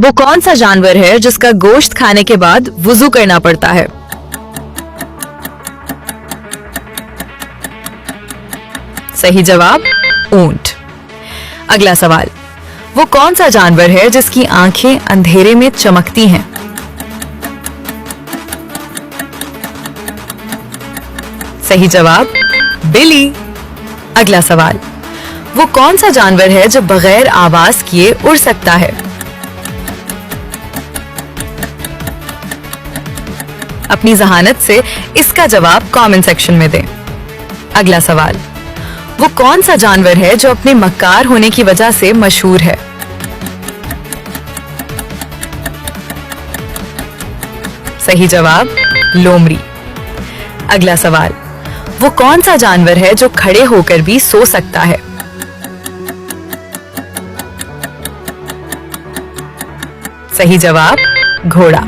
वो कौन सा जानवर है जिसका गोश्त खाने के बाद वुजू करना पड़ता है? सही जवाब ऊंट। अगला सवाल, वो कौन सा जानवर है जिसकी आंखें अंधेरे में चमकती हैं? सही जवाब बिल्ली। अगला सवाल, वो कौन सा जानवर है जो बगैर आवाज किए उड़ सकता है? अपनी जहानत से इसका जवाब कमेंट सेक्शन में दें। अगला सवाल, वो कौन सा जानवर है जो अपने मक्कार होने की वजह से मशहूर है? सही जवाब लोमड़ी। अगला सवाल, वो कौन सा जानवर है जो खड़े होकर भी सो सकता है? सही जवाब घोड़ा।